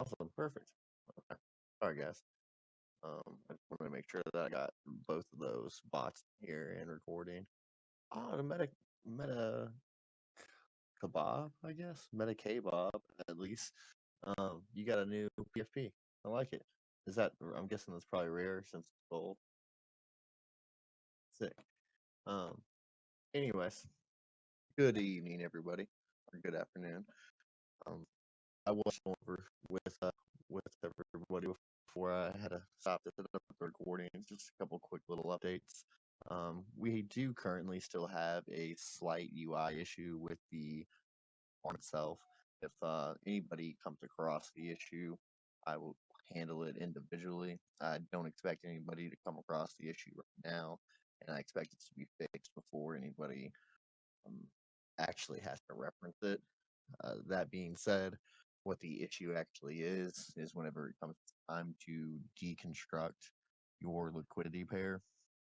Awesome. Perfect. Okay. All right, guys. I just wanted to make sure that I got both of those bots here and recording. Oh, the meta kebab, I guess. Meta kebab, at least. You got a new PFP. I like it. Is that? I'm guessing that's probably rare since it's gold. Sick. Um. Anyways, good evening, everybody, or good afternoon. Um. I was over with everybody before I had to stop to set up the recording. Just a couple quick little updates. We do currently still have a slight UI issue with the farm itself. If anybody comes across the issue, I will handle it individually. I don't expect anybody to come across the issue right now, and I expect it to be fixed before anybody um, actually has to reference it. That being said, what the issue actually is whenever it comes time to deconstruct your liquidity pair,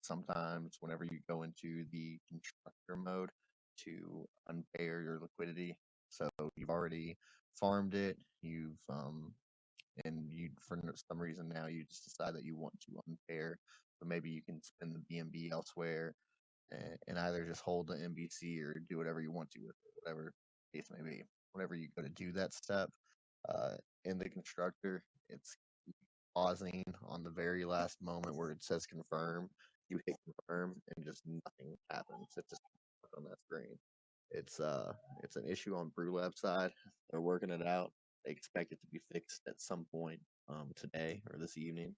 sometimes whenever you go into the constructor mode to unpair your liquidity, so you've already farmed it, and you for some reason now you just decide that you want to unpair, but maybe you can spend the BNB elsewhere and either just hold the MBC or do whatever you want to with it, whatever case may be. Whenever you go to do that step uh, in the constructor, it's pausing on the very last moment where it says confirm. You hit confirm and just nothing happens. It just on that screen. It's an issue on BrewLab side. They're working it out. They expect it to be fixed at some point today or this evening.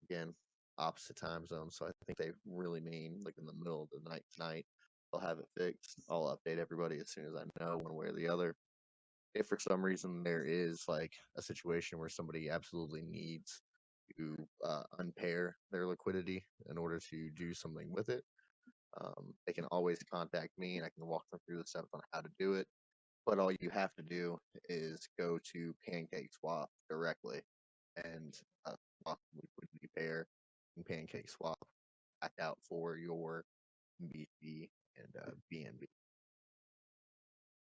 Again, opposite time zone, so I think they really mean like in the middle of the night tonight. They'll have it fixed. I'll update everybody as soon as I know one way or the other. If for some reason there is like a situation where somebody absolutely needs to unpair their liquidity in order to do something with it, they can always contact me and I can walk them through the steps on how to do it. But all you have to do is go to PancakeSwap directly and swap liquidity pair and PancakeSwap back out for your BC and BNB.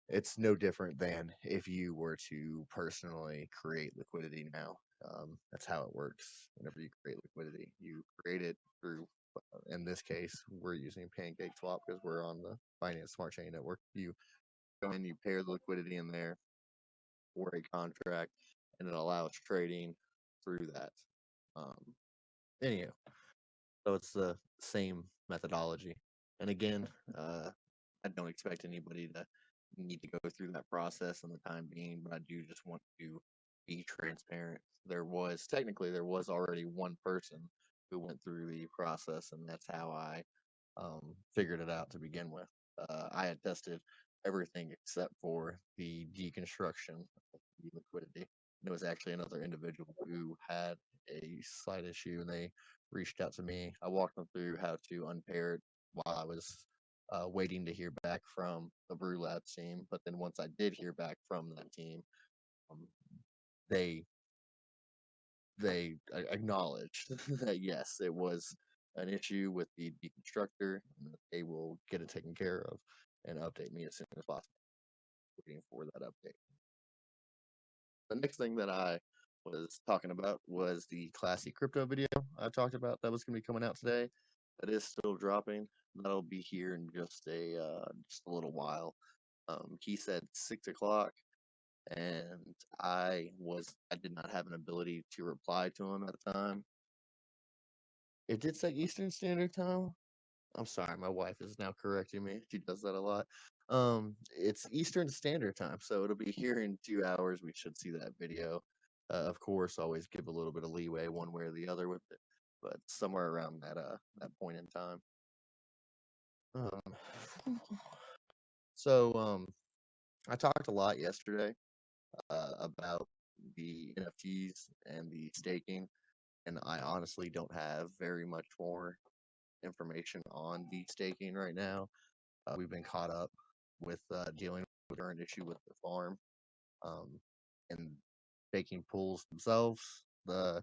It's no different than if you were to personally create liquidity now. That's how it works. Whenever you create liquidity, you create it through. In this case, we're using PancakeSwap because we're on the Binance Smart Chain Network. You go in, you pair the liquidity in there for a contract, and it allows trading through that. Um, anyhow, so it's the same methodology. And again, I don't expect anybody to need to go through that process in the time being, but I do just want to be transparent. There was already one person who went through the process, and that's how I figured it out to begin with. I had tested everything except for the deconstruction of the liquidity. And it was actually another individual who had a slight issue, and they reached out to me. I walked them through how to unpair it while I was waiting to hear back from the Brew Labs team. But then once I did hear back from that team, um, they acknowledged that yes, it was an issue with the deconstructor, and that they will get it taken care of and update me as soon as possible. Waiting for that update. The next thing that I was talking about was the classy crypto video I talked about that was going to be coming out today. That is still dropping. That'll be here in just a little while. He said 6 o'clock, and I did not have an ability to reply to him at the time. It did say Eastern Standard Time. I'm sorry, my wife is now correcting me. She does that a lot. It's Eastern Standard Time, so it'll be here in 2 hours. We should see that video. Of course, always give a little bit of leeway one way or the other with it, but somewhere around that point in time. Um, so I talked a lot yesterday about the NFTs and the staking, and I honestly don't have very much more information on the staking right now. We've been caught up with dealing with the current issue with the farm um, and staking pools themselves. The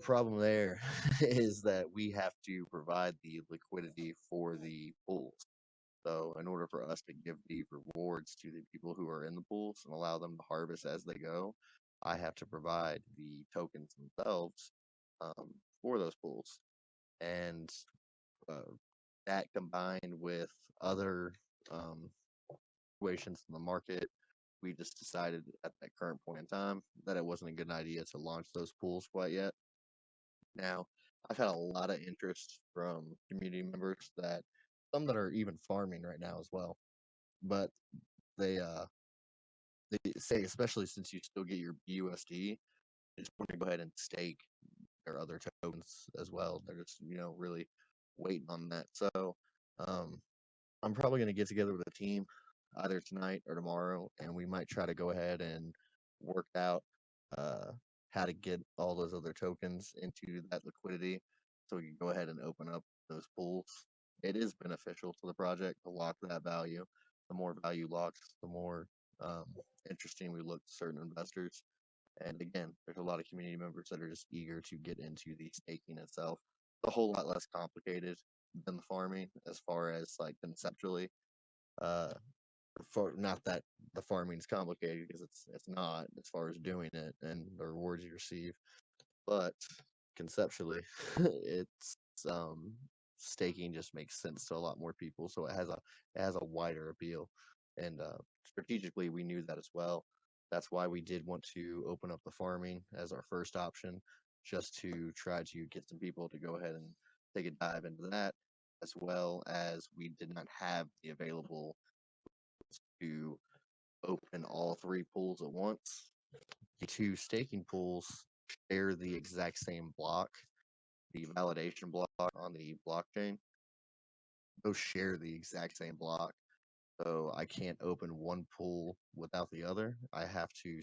problem there is that we have to provide the liquidity for the pools. So in order for us to give the rewards to the people who are in the pools and allow them to harvest as they go, I have to provide the tokens themselves for those pools. And uh, that combined with other um, situations in the market, we just decided at that current point in time that it wasn't a good idea to launch those pools quite yet. Now, I've had a lot of interest from community members that some that are even farming right now as well, but they they say, especially since you still get your BUSD, they just want to go ahead and stake their other tokens as well. They're just really waiting on that. So um, I'm probably going to get together with a team either tonight or tomorrow, and we might try to go ahead and work out uh, how to get all those other tokens into that liquidity so we can go ahead and open up those pools. It is beneficial to the project to lock that value. The more value locks, the more um, interesting we look to certain investors. And again, there's a lot of community members that are just eager to get into the staking itself. It's a whole lot less complicated than the farming as far as like conceptually. Uh, for not that the farming is complicated because it's not as far as doing it and the rewards you receive, but conceptually, it's um staking just makes sense to a lot more people, so it has a wider appeal, and strategically we knew that as well. That's why we did want to open up the farming as our first option, just to try to get some people to go ahead and take a dive into that, as well as we did not have the available to open all three pools at once. The two staking pools share the exact same block, the validation block on the blockchain. Those share the exact same block. So I can't open one pool without the other. I have to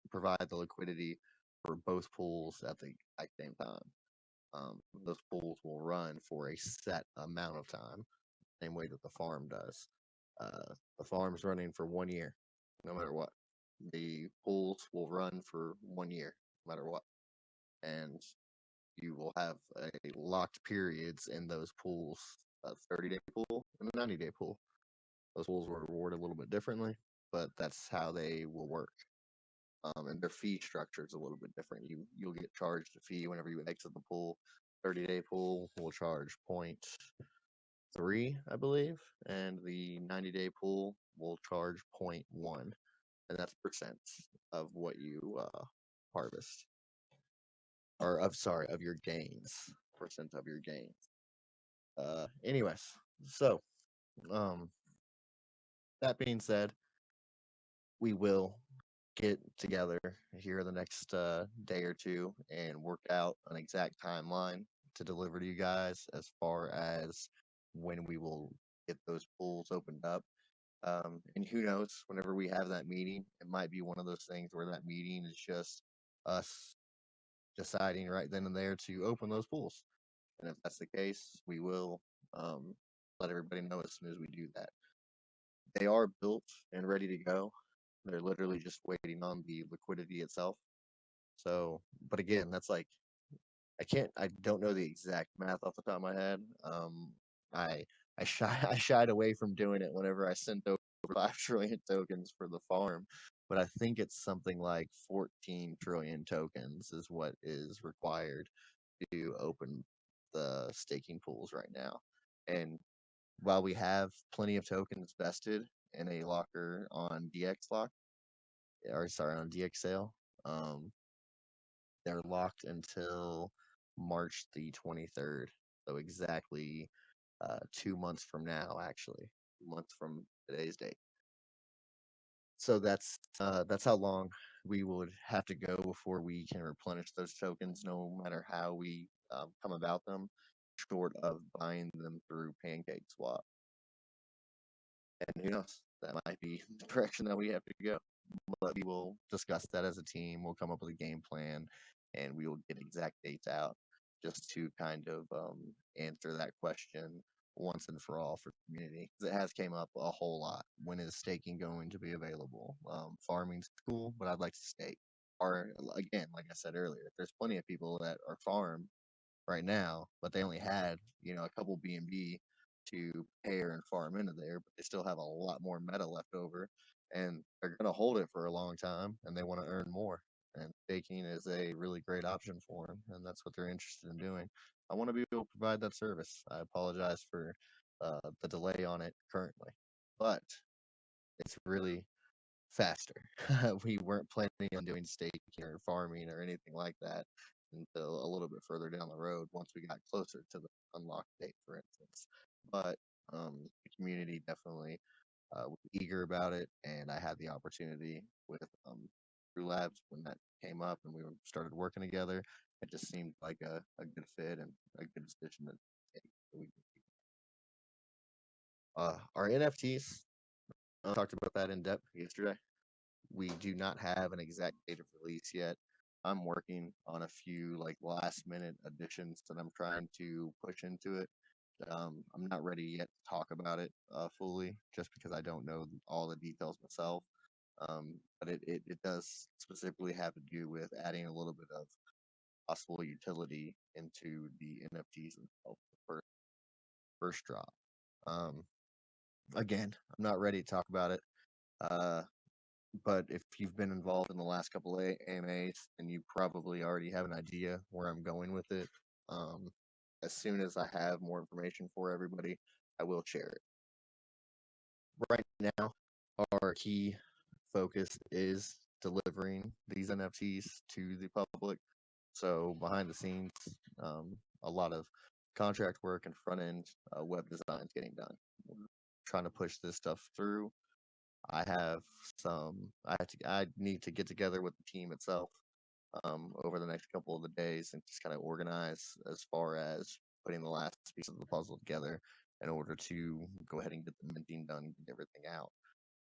provide the liquidity for both pools at the exact same time. Those pools will run for a set amount of time, same way that the farm does. The farm's running for 1 year, no matter what. The pools will run for 1 year, no matter what. And you will have a locked periods in those pools, a 30-day pool and a 90-day pool. Those pools will reward a little bit differently, but that's how they will work. And their fee structure is a little bit different. You'll get charged a fee whenever you exit the pool. 30-day pool will charge 0.3, I believe, and the 90-day pool will charge 0.1, and that's percent of what you harvest, or of your gains, percent of your gains. Anyways, so um, that being said, we will get together here the next day or two and work out an exact timeline to deliver to you guys as far as when we will get those pools opened up. And who knows, whenever we have that meeting, it might be one of those things where that meeting is just us deciding right then and there to open those pools. And if that's the case, we will um, let everybody know as soon as we do that. They are built and ready to go. They're literally just waiting on the liquidity itself. So, but again, that's like I don't know the exact math off the top of my head. I I shied away from doing it whenever I sent over 5 trillion tokens for the farm, but I think it's something like 14 trillion tokens is what is required to open the staking pools right now. And while we have plenty of tokens vested in a locker on DX or sorry, on DXL, um, they're locked until March the 23rd. So exactly 2 months from now, actually, 2 months from today's date. So that's how long we would have to go before we can replenish those tokens, no matter how we come about them, short of buying them through Pancake Swap. And who knows, that might be the direction that we have to go. But we will discuss that as a team. We'll come up with a game plan, and we will get exact dates out just to kind of answer that question once and for all for the community. 'Cause it has came up a whole lot. When is staking going to be available? Farming's cool, but I'd like to stake. Or again, like I said earlier, there's plenty of people that are farm right now, but they only had a couple BNB to pair and farm into there, but they still have a lot more meta left over, and they're going to hold it for a long time, and they want to earn more. And staking is a really great option for them, and that's what they're interested in doing. I want to be able to provide that service. I apologize for the delay on it currently, but it's really faster. We weren't planning on doing staking or farming or anything like that until a little bit further down the road once we got closer to the unlock date, for instance. But the community definitely was eager about it, and I had the opportunity with True Labs when that came up and we started working together. It just seemed like a good fit and a good decision to take. Our NFTs, I talked about that in depth yesterday. We do not have an exact date of release yet. I'm working on a few like last minute additions that I'm trying to push into it. I'm not ready yet to talk about it fully, just because I don't know all the details myself. But it does specifically have to do with adding a little bit of possible utility into the NFTs themselves, the first drop. Um, again, I'm not ready to talk about it. Uh, but if you've been involved in the last couple of AMAs, then you probably already have an idea where I'm going with it. Um, as soon as I have more information for everybody, I will share it. Right now, our key focus is delivering these NFTs to the public. So behind the scenes, a lot of contract work and front end web design is getting done. We're trying to push this stuff through. I have I need to get together with the team itself over the next couple of the days and just kind of organize as far as putting the last piece of the puzzle together in order to go ahead and get the minting done, get everything out.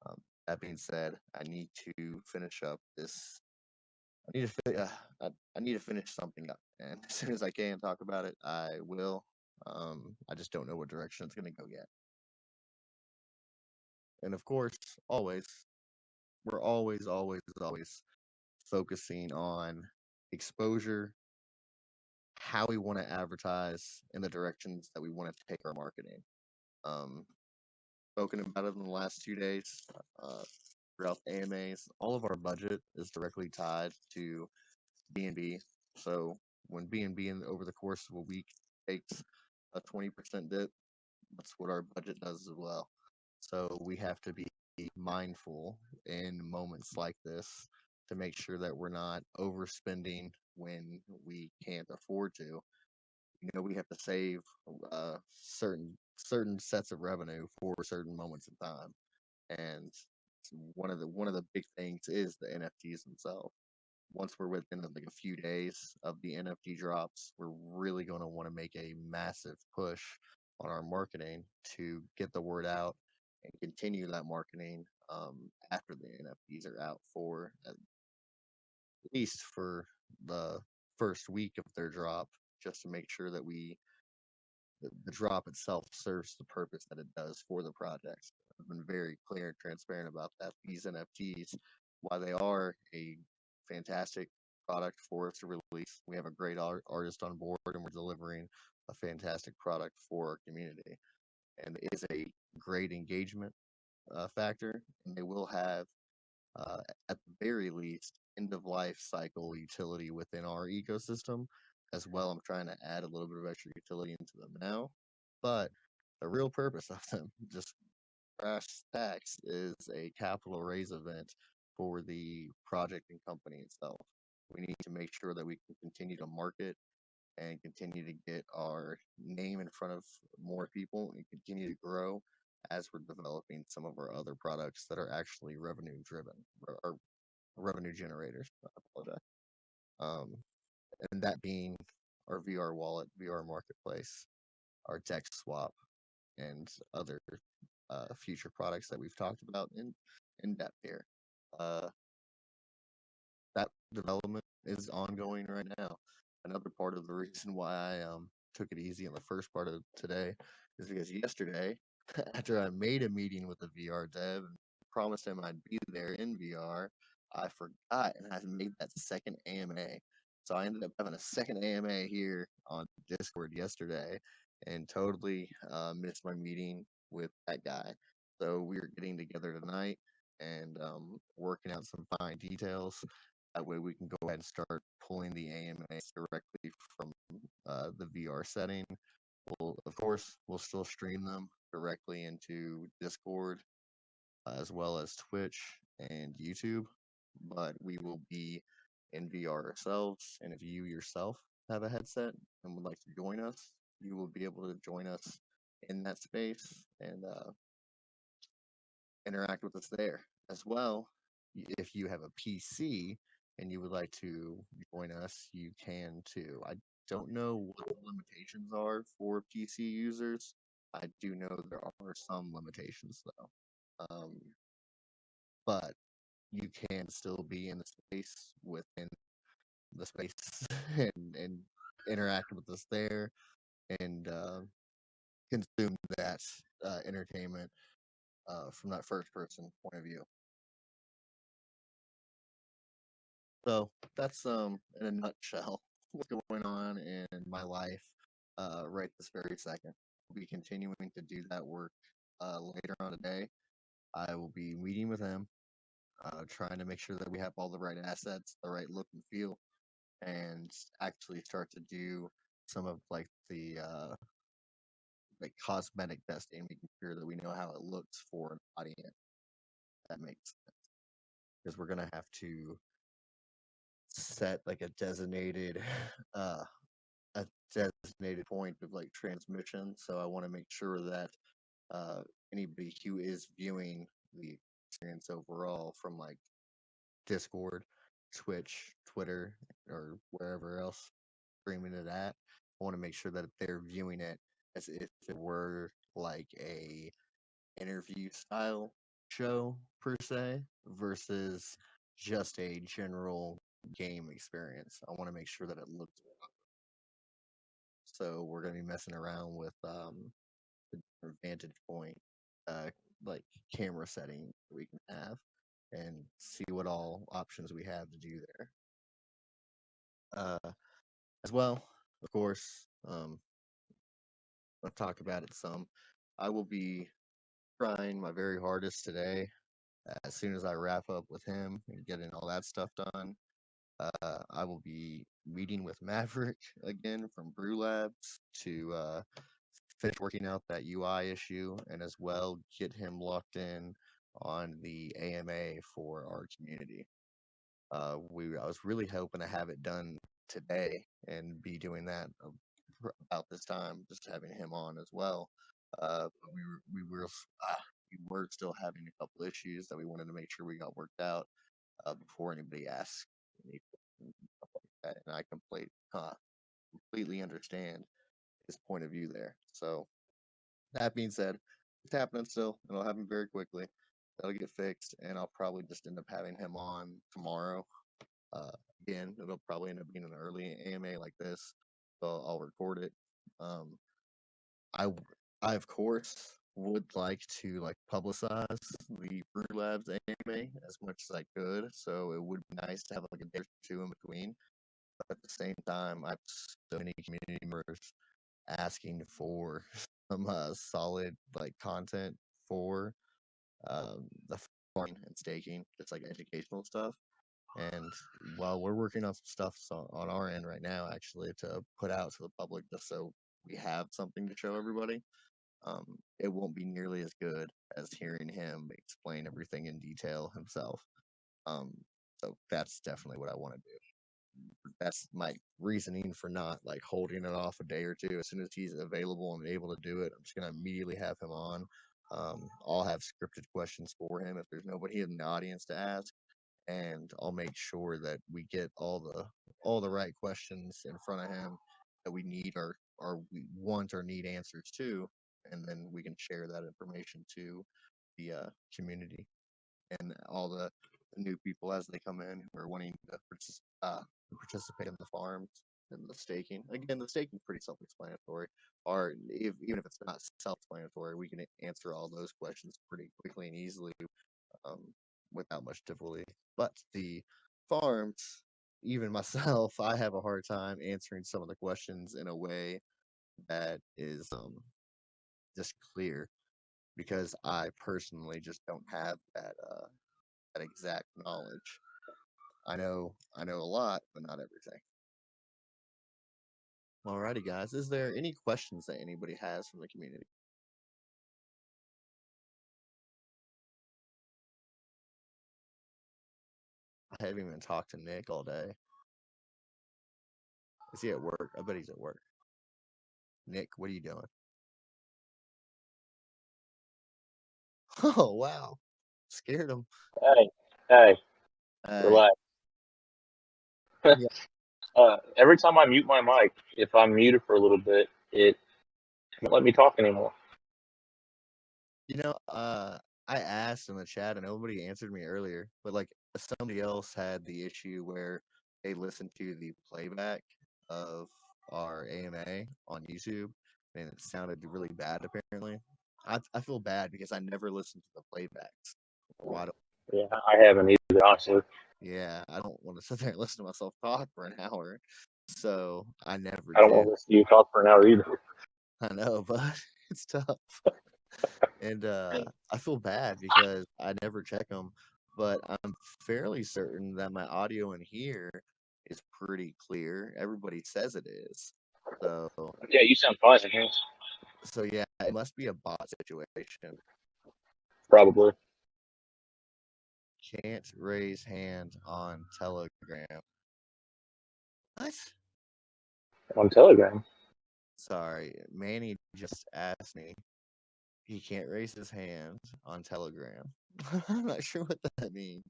Um, that being said, I need to finish up this. I need to I need to finish something up, and as soon as I can talk about it, I will. I just don't know what direction it's going to go yet. And of course, always we're always focusing on exposure, how we want to advertise, and the directions that we want to take our marketing. Um, Spoken about it in the last 2 days uh, throughout the AMAs. All of our budget is directly tied to BNB. So when BNB over the course of a week takes a 20% dip, that's what our budget does as well. So we have to be mindful in moments like this to make sure that we're not overspending when we can't afford to. We have to save certain sets of revenue for certain moments in time, and one of the big things is the NFTs themselves. Once we're within like a few days of the NFT drops, we're really going to want to make a massive push on our marketing to get the word out and continue that marketing after the NFTs are out for at least for the first week of their drop, just to make sure that the drop itself serves the purpose that it does for the project. I've been very clear and transparent about that. These NFTs, while they are a fantastic product for us to release, we have a great artist on board and we're delivering a fantastic product for our community. And it is a great engagement factor, and they will have uh, at the very least, end of life cycle utility within our ecosystem as well. I'm trying to add a little bit of extra utility into them now, but the real purpose of them, just brass tacks, is a capital raise event for the project and company itself. We need to make sure that we can continue to market and continue to get our name in front of more people and continue to grow as we're developing some of our other products that are actually revenue driven or revenue generators. I apologize. Um, and that being our VR wallet, VR marketplace, our DEX swap, and other future products that we've talked about in depth here. Uh, that development is ongoing right now. Another part of the reason why I took it easy in the first part of today is because yesterday, after I made a meeting with the VR dev and promised him I'd be there in VR, I forgot and I made that second AMA. So I ended up having a second AMA here on Discord yesterday, and totally missed my meeting with that guy. So we are getting together tonight and working out some fine details. That way we can go ahead and start pulling the AMAs directly from the VR setting. Of course, we'll still stream them directly into Discord as well as Twitch and YouTube, but we will be in VR ourselves. And if you yourself have a headset and would like to join us, you will be able to join us in that space and interact with us there as well. If you have a PC and you would like to join us, you can too. I don't know what the limitations are for PC users. I do know there are some limitations though. But you can still be in the space within the space and interact with us there and consume that entertainment from that first person point of view. So that's in a nutshell what's going on in my life right this very second. We'll be continuing to do that work later on today. I will be meeting with him, trying to make sure that we have all the right assets, the right look and feel, and actually start to do some of like the like cosmetic testing, making sure that we know how it looks for an audience. That makes sense because we're gonna have to set like uh a designated point of like transmission. So I want to make sure that uh anybody who is viewing the experience overall from like Discord, Twitch, Twitter, or wherever else streaming it at. I want to make sure that they're viewing it as if it were like a interview style show per se versus just a general game experience. I want to make sure that it looks so we're going to be messing around with the different vantage point uh like camera setting we can have and see what all options we have to do there. As well, of course, I'll talk about it some. I will be trying my very hardest today. As soon as I wrap up with him and getting all that stuff done, I will be meeting with Maverick again from Brew Labs to finish working out that UI issue and as well get him locked in on the AMA for our community. I was really hoping to have it done today and be doing that about this time, just having him on as well. But we were still having a couple issues that we wanted to make sure we got worked out before anybody asked any questions and stuff like that. And I completely understand his point of view there. So that being said, it's happening still, and it'll happen very quickly. That'll get fixed, and I'll probably just end up having him on tomorrow. Uh, Again, it'll probably end up being an early AMA like this, so I'll record it. Um, I, I of course would like to like publicize the Brew Labs AMA as much as I could, so it would be nice to have like a day or two in between. But at the same time, I have so many community members asking for some solid like content for the farming and staking, just like educational stuff. And while we're working on some stuff on our end right now, actually, to put out to the public, just so we have something to show everybody, it won't be nearly as good as hearing him explain everything in detail himself. Um, so that's definitely what I want to do. That's my reasoning for not like holding it off a day or two. As soon as he's available and able to do it, I'm just gonna immediately have him on. I'll have scripted questions for him if there's nobody in the audience to ask, and I'll make sure that we get all the right questions in front of him that we need or we want or need answers to, and then we can share that information to the community and all the new people as they come in who are wanting to participate in the farms and the staking. Again, the staking is pretty self-explanatory, or even if it's not self-explanatory, we can answer all those questions pretty quickly and easily um, without much difficulty. But the farms, even myself, I have a hard time answering some of the questions in a way that is just clear, because I personally just don't have that exact knowledge. I know a lot, but not everything. Alrighty, guys. Is there any questions that anybody has from the community? I haven't even talked to Nick all day. Is he at work? I bet he's at work. Nick, what are you doing? Oh, wow. Scared him. Hey, Uh, relax. yeah. Every time I mute my mic, if I'm muted for a little bit, it won't let me talk anymore. I asked in the chat and nobody answered me earlier, but like somebody else had the issue where they listened to the playback of our AMA on YouTube and it sounded really bad apparently. I feel bad because I never listened to the playbacks. Why do Yeah, I haven't either, honestly. Yeah, I don't want to sit there and listen to myself talk for an hour. So I never I don't want do. to listen to you talk for an hour either. I know, but it's tough. And I feel bad because I never check them, but I'm fairly certain that my audio in here is pretty clear. Everybody says it is. So, Yeah, you sound fine in here. so yeah, it must be a bot situation. Probably. Can't raise hand on Telegram. What? On Telegram. Sorry, Manny just asked me. He can't raise his hand on Telegram. I'm not sure what that means.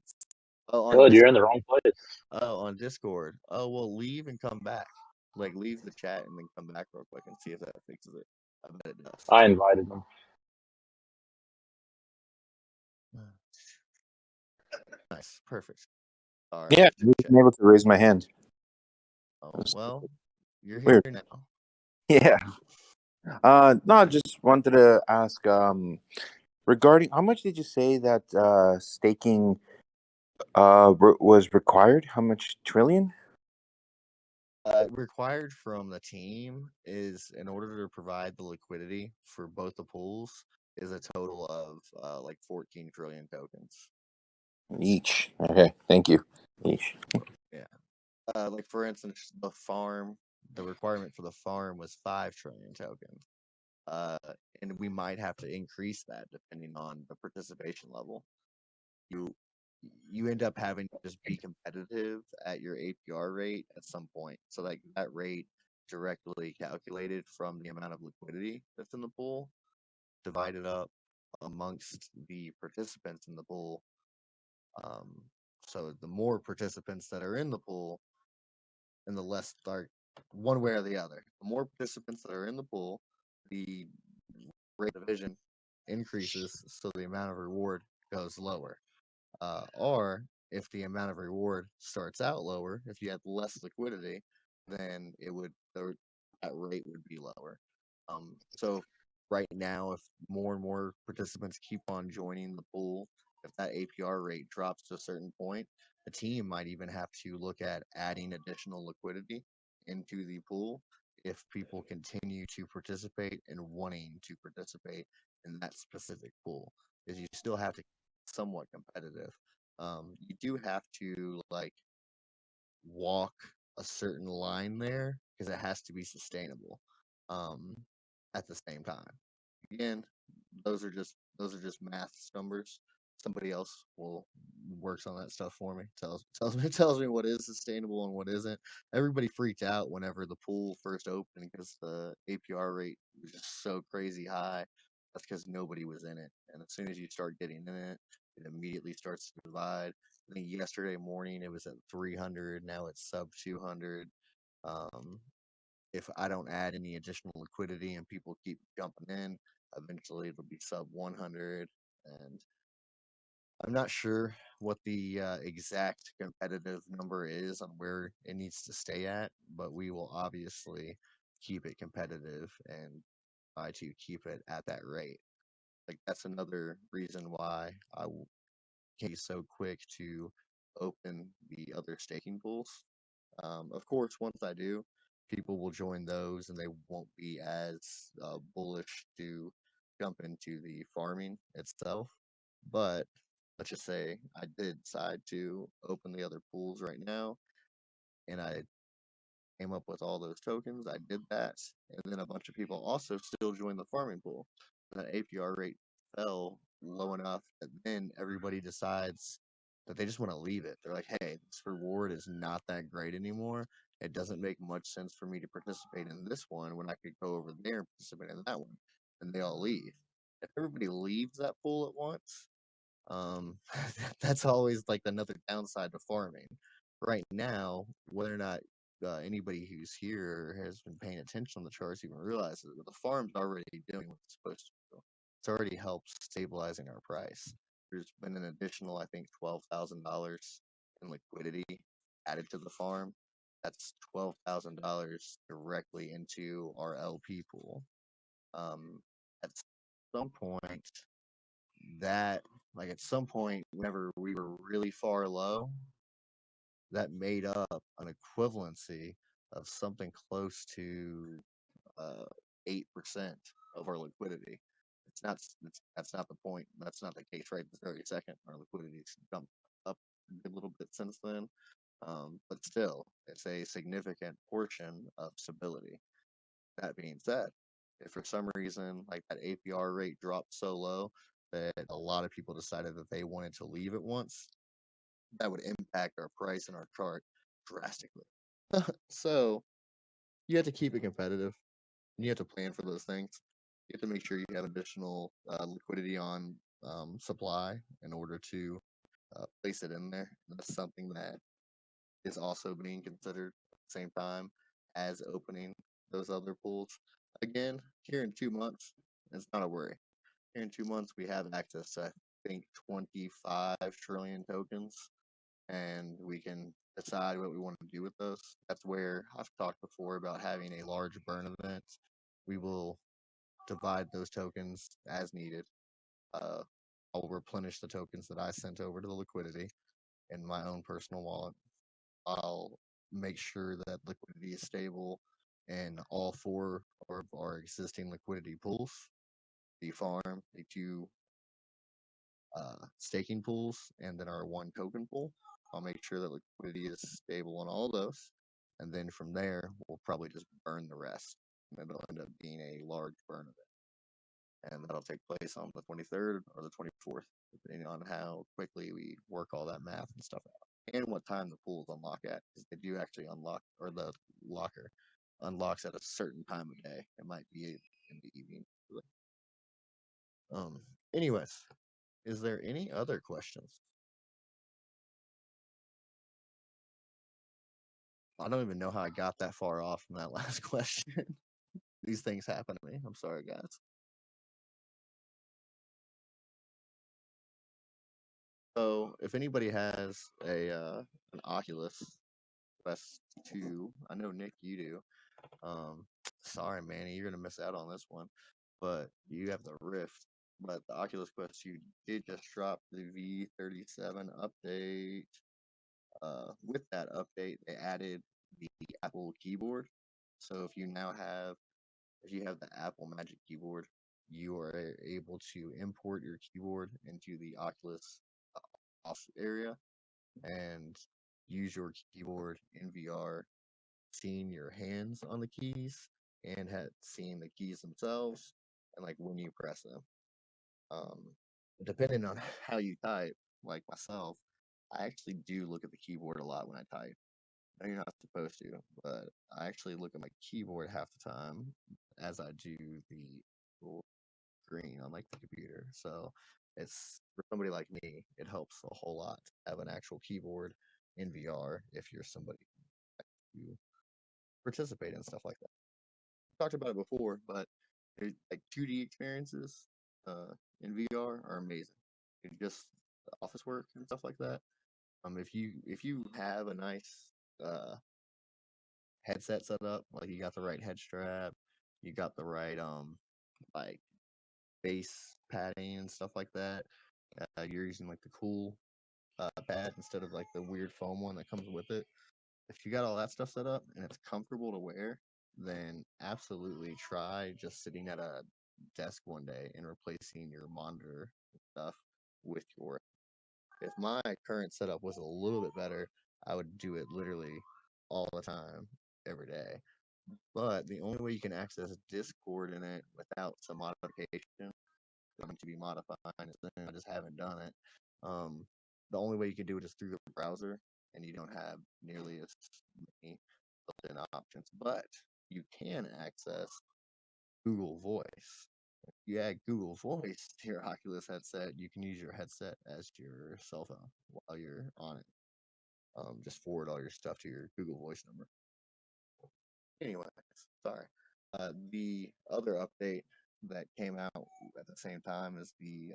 Oh, on Good, you're in Discord. the wrong place. Oh, on Discord. Oh, well, leave and come back. Like, leave the chat and then come back real quick and see if that fixes it. I bet it does. I invited them. Nice. Perfect. Sorry. Yeah, I wasn't able to raise my hand. Oh, well, you're here Weird. now. Yeah. No, I just wanted to ask regarding how much did you say that staking was required? How much trillion? Required from the team is, in order to provide the liquidity for both the pools, is a total of like 14 trillion tokens. Each. Okay, thank you. Each. Yeah. Like for instance, the requirement for the farm was 5 trillion tokens. Uh, and we might have to increase that depending on the participation level. You you end up having to just be competitive at your APR rate at some point. So like that rate directly calculated from the amount of liquidity that's in the pool, divided up amongst the participants in the pool. Um, so the more participants that are in the pool, and the less dark, one way or the other. The more participants that are in the pool, the rate of division increases, so the amount of reward goes lower. Or if the amount of reward starts out lower, if you have less liquidity, then that rate would be lower. So right now, if more and more participants keep on joining the pool, if that APR rate drops to a certain point, the team might even have to look at adding additional liquidity into the pool if people continue to participate and wanting to participate in that specific pool, because you still have to somewhat competitive. You do have to like walk a certain line there because it has to be sustainable. Um, at the same time, again, those are just math numbers. Somebody else will works on that stuff for me. Tells me what is sustainable and what isn't. Everybody freaked out whenever the pool first opened because the APR rate was just so crazy high. That's because nobody was in it, and as soon as you start getting in it, it immediately starts to divide. I think yesterday morning it was at 300. Now it's sub 200. Um, if I don't add any additional liquidity and people keep jumping in, eventually it'll be sub 100. And I'm not sure what the exact competitive number is on where it needs to stay at, but we will obviously keep it competitive and try to keep it at that rate. Like that's another reason why can't be so quick to open the other staking pools. Of course, once I do, people will join those and they won't be as bullish to jump into the farming itself. But let's just say I did decide to open the other pools right now, and I came up with all those tokens. I did that, and then a bunch of people also still joined the farming pool. That APR rate fell low enough that then everybody decides that they just want to leave it. They're like, hey, this reward is not that great anymore. It doesn't make much sense for me to participate in this one when I could go over there and participate in that one. And they all leave. If everybody leaves that pool at once, um, that's always like another downside to farming. Right now, whether or not anybody who's here has been paying attention on the charts even realizes that the farm's already doing what it's supposed to do. It's already helped stabilizing our price. There's been an additional, I think, $12,000 in liquidity added to the farm. That's $12,000 directly into our LP pool. At some point, that like at some point whenever we were really far low, that made up an equivalency of something close to 8% of our liquidity. That's not the point. That's not the case right this very second. Our liquidity's jumped up a little bit since then, but still, it's a significant portion of stability. That being said, if for some reason like that APR rate dropped so low that a lot of people decided that they wanted to leave at once, that would impact our price and our chart drastically. So you have to keep it competitive. And you have to plan for those things. You have to make sure you have additional liquidity on supply in order to place it in there. That's something that is also being considered at the same time as opening those other pools. Again, here in 2 months, it's not a worry. Here in 2 months, we have access to, I think, 25 trillion tokens, and we can decide what we want to do with those. That's where I've talked before about having a large burn event. We will divide those tokens as needed. Uh, I'll replenish the tokens that I sent over to the liquidity in my own personal wallet. I'll make sure that liquidity is stable in all four of our existing liquidity pools: the farm, the two staking pools, and then our one token pool. I'll make sure that liquidity is stable on all those. And then from there, we'll probably just burn the rest. And it'll end up being a large burn event. And that'll take place on the 23rd or the 24th, depending on how quickly we work all that math and stuff out. And what time the pools unlock at, because they do actually unlock, or the locker unlocks at a certain time of day. It might be in the evening. Um. Anyways, is there any other questions? I don't even know how I got that far off from that last question. These things happen to me. I'm sorry, guys. So, if anybody has an Oculus Quest 2, I know Nick, you do. Sorry, Manny, you're gonna miss out on this one. But you have the Rift. But the Oculus Quest 2 did just drop the V37 update. With that update, they added the Apple keyboard. So if you have the Apple Magic Keyboard, you are able to import your keyboard into the Oculus off area and use your keyboard in VR, seeing your hands on the keys and seeing the keys themselves and like when you press them. Um, Depending on how you type, like myself, I actually do look at the keyboard a lot when I type. I know you're not supposed to, but I actually look at my keyboard half the time as I do the little screen on like the computer. So it's for somebody like me, it helps a whole lot to have an actual keyboard in VR if you're somebody who participate in stuff like that. We talked about it before, but like 2D experiences in VR are amazing. It's just office work and stuff like that. If you have a nice uh, headset set up, like you got the right head strap, you got the right like base padding and stuff like that. You're using like the cool pad instead of like the weird foam one that comes with it. if you got all that stuff set up and it's comfortable to wear, then absolutely try just sitting at a desk one day and replacing your monitor and stuff with your. If my current setup was a little bit better, I would do it literally all the time, every day. But the only way you can access Discord in it without some modification, going to be modifying it, I just haven't done it. Um, the only way you can do it is through the browser, and you don't have nearly as many built-in options. But you can access Google Voice. If you add Google Voice to your Oculus headset, you can use your headset as your cell phone while you're on it. Just forward all your stuff to your Google Voice number. Anyways, sorry. The other update that came out at the same time is the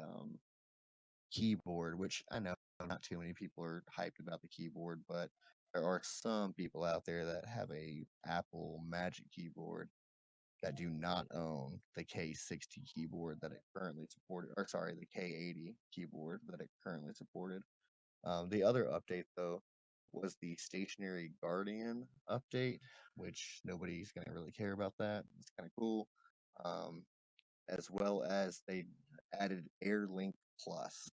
keyboard, which I know not too many people are hyped about the keyboard, but there are some people out there that have a Apple Magic keyboard that do not own the K60 keyboard that it currently supported, or sorry, the K80 keyboard that it currently supported. The other update, though, was the Stationary Guardian update, which nobody's going to really care about that. It's kind of cool. Um, as well as they added AirLink Plus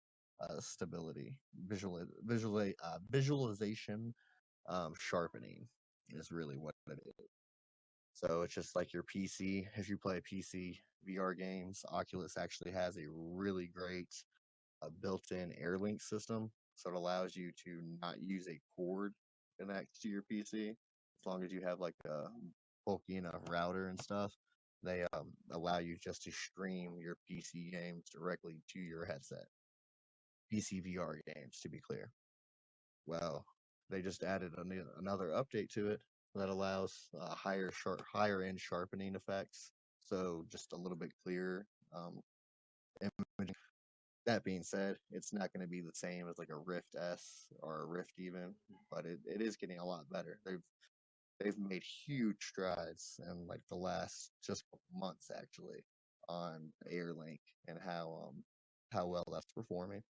stability, visualization sharpening is really what it is. So it's just like your PC. If you play PC VR games, Oculus actually has a really great built-in AirLink system, so it allows you to not use a cord to connect to your PC as long as you have like a bulky enough router and stuff. They allow you just to stream your PC games directly to your headset. PC VR games, to be clear. Well, they just added another update to it that allows higher end sharpening effects, so just a little bit clearer imaging. That being said, it's not going to be the same as like a Rift S or a Rift even, but it is getting a lot better. They've made huge strides in like the last just months actually on AirLink and how well that's performing.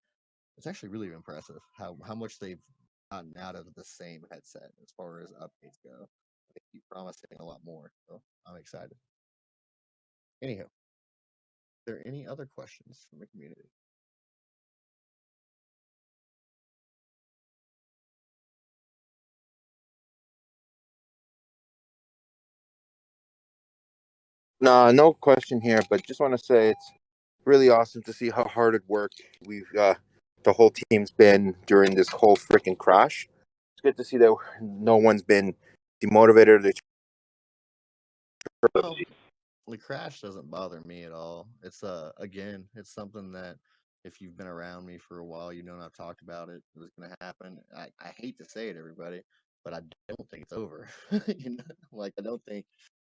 It's actually really impressive how much they've gotten out of the same headset as far as updates go. They keep promising a lot more, so I'm excited. Anyhow, are there any other questions from the community? No, no question here, but just want to say it's really awesome to see how hard at work we've the whole team's been during this whole freaking crash. It's good to see that no one's been demotivated. Well, the crash doesn't bother me at all. It's again, it's something that if you've been around me for a while, you know, and I've talked about it. It was going to happen. I hate to say it, everybody, but I don't think it's over. You know, like I don't think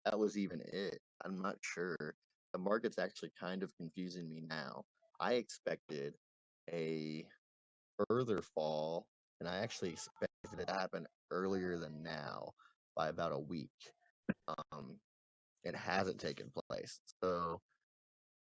that was even it. I'm not sure. The market's actually kind of confusing me now. I expected a further fall, and I actually expected it to happen earlier than now by about a week. Um, it hasn't taken place. So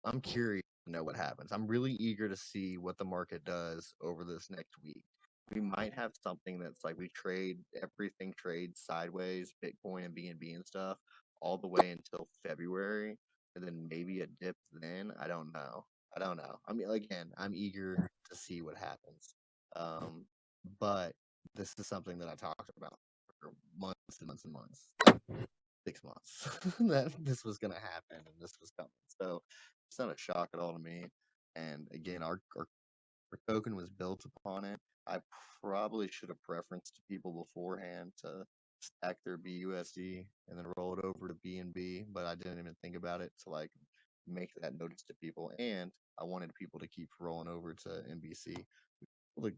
I'm curious to know what happens. I'm really eager to see what the market does over this next week. We might have something that's like we trade everything trades sideways, Bitcoin and BNB and stuff, all the way until February, and then maybe a dip then. I don't know. I don't know. I mean, again, I'm eager to see what happens. But this is something that I talked about for months and months and months, like 6 months, that this was going to happen and this was coming. So it's not a shock at all to me. And again, our token was built upon it. I probably should have preferenced to people beforehand to stack their BUSD and then roll it over to BNB, but I didn't even think about it to like make that notice to people. And I wanted people to keep rolling over to NBC. The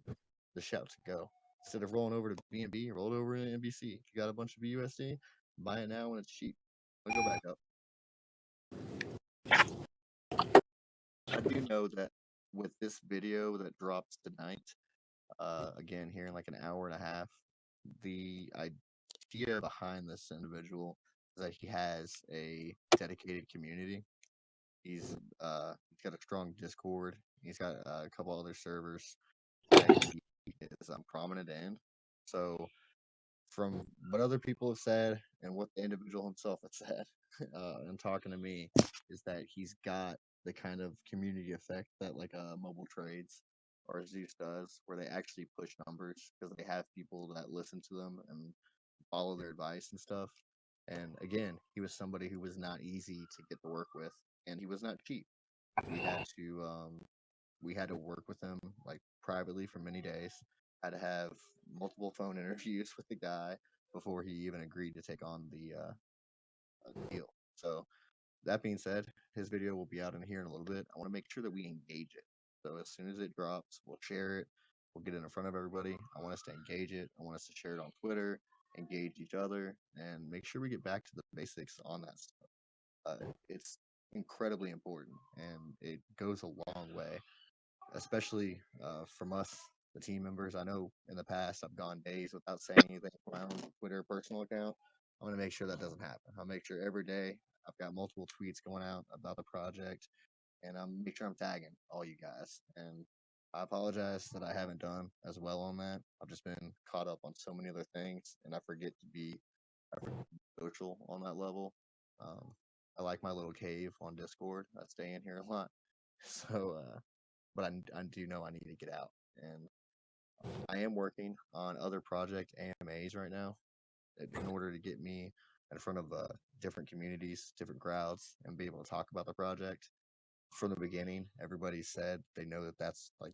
shout to go. Instead of rolling over to BNB, roll it over to NBC. If you got a bunch of BUSD, buy it now when it's cheap. I'll go back up. I do know that with this video that drops tonight, again here in like an hour and a half, the idea behind this individual is that he has a dedicated community. He's got a strong Discord. He's got a couple other servers that he is prominent in. So from what other people have said and what the individual himself has said, and talking to me, is that he's got the kind of community effect that like mobile trades or Zeus does, where they actually push numbers because they have people that listen to them and follow their advice and stuff. And again, he was somebody who was not easy to get to work with, and he was not cheap. We had to work with him like privately for many days. Had to have multiple phone interviews with the guy before he even agreed to take on the deal. So that being said, his video will be out in here in a little bit. I want to make sure that we engage it. So as soon as it drops, we'll share it. We'll get it in front of everybody. I want us to engage it. I want us to share it on Twitter, engage each other, and make sure we get back to the basics on that stuff. It's incredibly important, and it goes a long way, especially from us, the team members. I know in the past I've gone days without saying anything on my own Twitter personal account. I'm going to make sure that doesn't happen. I'll make sure every day I've got multiple tweets going out about the project, and I'm make sure I'm tagging all you guys. And I apologize that I haven't done as well on that. I've just been caught up on so many other things, and I forget to be social on that level. Um, I like my little cave on Discord. I stay in here a lot, so but I do know I need to get out, and I am working on other project AMAs right now in order to get me in front of different communities, different crowds, and be able to talk about the project from the beginning. Everybody said they know that that's like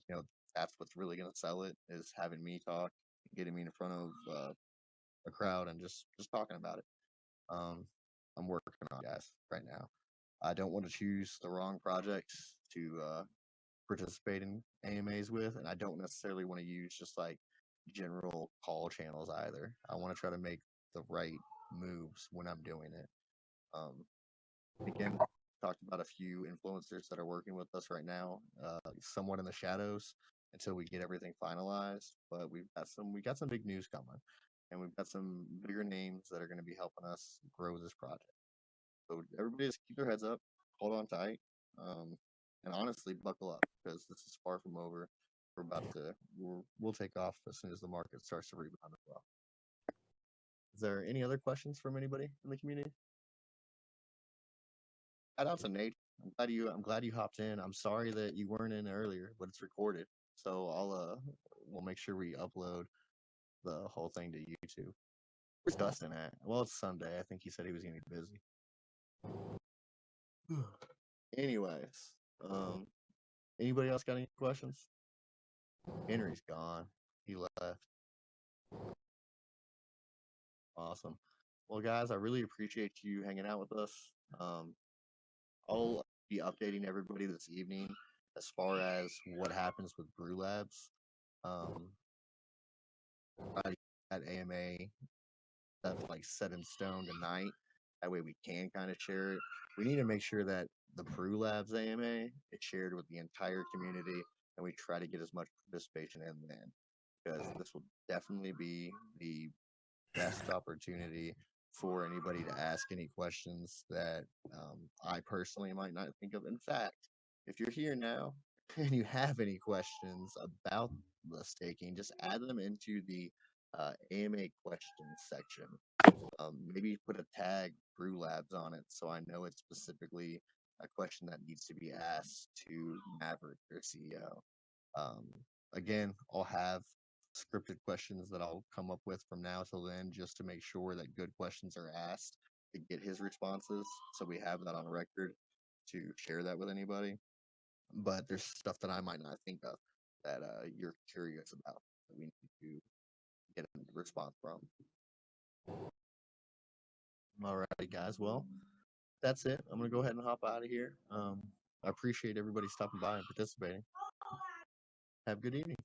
that's what's really going to sell it, is having me talk, getting me in front of a crowd, and just talking about it. I'm working on it, guys right now. I don't want to choose the wrong projects to participate in AMAs with, and I don't necessarily want to use just like general call channels either. I want to try to make the right moves when I'm doing it. Um, again, talked about a few influencers that are working with us right now, somewhat in the shadows until we get everything finalized. But we got some big news coming, and we've got some bigger names that are going to be helping us grow this project. So everybody just keep their heads up, hold on tight, and honestly buckle up because this is far from over. We'll take off as soon as the market starts to rebound as well. Is there any other questions from anybody in the community? Shout out to Nate. I'm glad you hopped in. I'm sorry that you weren't in earlier, but it's recorded. So we'll make sure we upload the whole thing to YouTube. Where's Dustin at? Well, it's Sunday. I think he said he was gonna be busy. Anyways, anybody else got any questions? Henry's gone. He left. Awesome. Well, guys, I really appreciate you hanging out with us. I'll be updating everybody this evening as far as what happens with Brew Labs. At AMA, that's like set in stone tonight. That way we can kind of share it. We need to make sure that the Brew Labs AMA is shared with the entire community, and we try to get as much participation in then, because this will definitely be the best opportunity for anybody to ask any questions that I personally might not think of. In fact, if you're here now and you have any questions about the staking, just add them into the AMA questions section. Maybe put a tag Brew Labs on it so I know it's specifically a question that needs to be asked to Maverick, their CEO. Again, I'll have scripted questions that I'll come up with from now till then, just to make sure that good questions are asked to get his responses, so we have that on record to share that with anybody. But there's stuff that I might not think of that you're curious about that we need to get a response from. Alrighty, guys. Well, that's it. I'm gonna go ahead and hop out of here. I appreciate everybody stopping by and participating. Have a good evening.